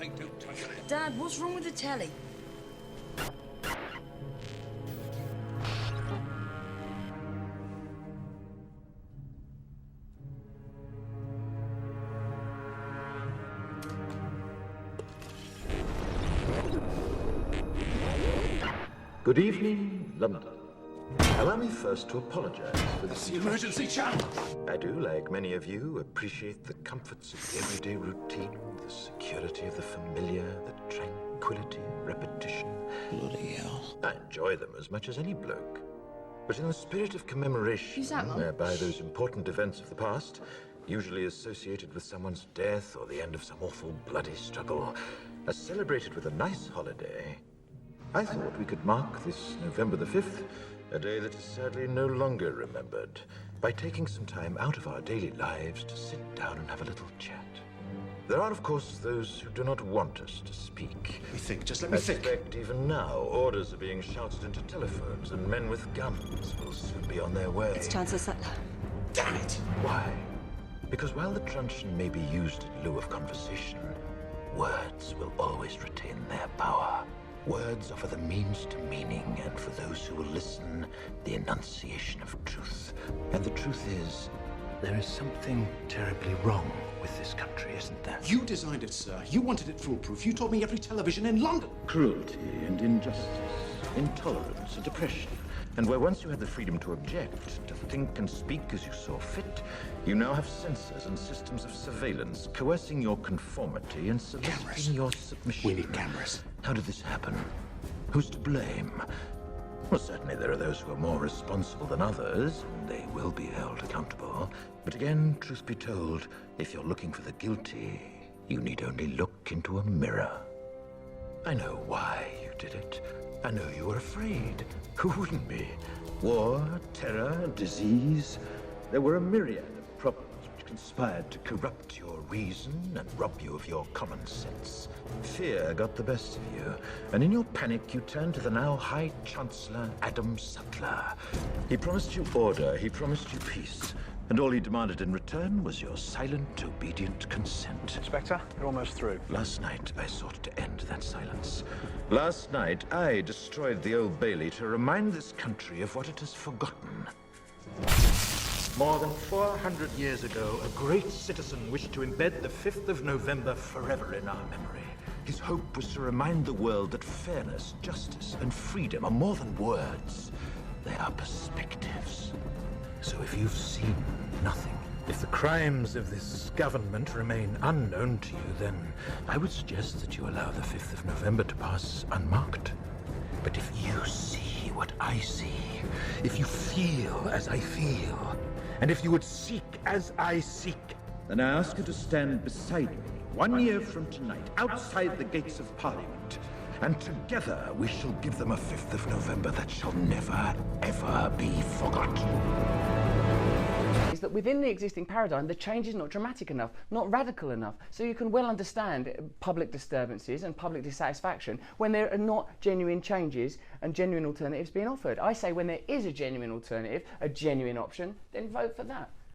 something, don't touch it. Dad, what's wrong with the telly? Good evening, London. Allow me first to apologize for That's this. the emergency channel. I do, like many of you, appreciate the comforts of the everyday routine, the security of the familiar, the tranquility of repetition. Bloody hell. I enjoy them as much as any bloke. But in the spirit of commemoration, Who's that, Mum? whereby those important events of the past, usually associated with someone's death or the end of some awful bloody struggle, are celebrated with a nice holiday, I thought we could mark this November the 5th, a day that is sadly no longer remembered, by taking some time out of our daily lives to sit down and have a little chat. There are, of course, those who do not want us to speak. Let me think, just let me I think. suspect even now, orders are being shouted into telephones, and men with guns will soon be on their way. It's Chancellor Sutler. Damn it! Why? Because while the truncheon may be used in lieu of conversation, words will always retain their power. Words offer the means to meaning, and for those who will listen, the enunciation of truth. And the truth is, there is something terribly wrong with this country, isn't there? You designed it, sir. You wanted it foolproof. You told me every television in London. Cruelty and injustice, intolerance and oppression. And where once you had the freedom to object, to think and speak as you saw fit, you now have censors and systems of surveillance coercing your conformity and Cameras. soliciting your submission. We need cameras. How did this happen? Who's to blame? Well, certainly there are those who are more responsible than others, and they will be held accountable. But again, truth be told, if you're looking for the guilty, you need only look into a mirror. I know why you did it. I know you were afraid. Who wouldn't be? War, terror, disease. There were a myriad of problems which conspired to corrupt your reason and rob you of your common sense. Fear got the best of you, and in your panic you turned to the now High Chancellor Adam Sutler. He promised you order, he promised you peace, and all he demanded in return was your silent, obedient consent. Inspector, you're almost through. Last night, I sought to end that silence. Last night, I destroyed the Old Bailey to remind this country of what it has forgotten. More than 400 years ago, a great citizen wished to embed the 5th of November forever in our memory. His hope was to remind the world that fairness, justice, and freedom are more than words. They are perspectives. So if you've seen nothing, if the crimes of this government remain unknown to you, then I would suggest that you allow the 5th of November to pass unmarked. But if you see what I see, if you feel as I feel, and if you would seek as I seek, then I ask you to stand beside me 1 year from tonight, outside the gates of Parliament. And together we shall give them a 5th of November that shall never, ever be forgotten. Is that within the existing paradigm, the change is not dramatic enough, not radical enough. So you can well understand public disturbances and public dissatisfaction when there are not genuine changes and genuine alternatives being offered. I say when there is a genuine alternative, a genuine option, then vote for that.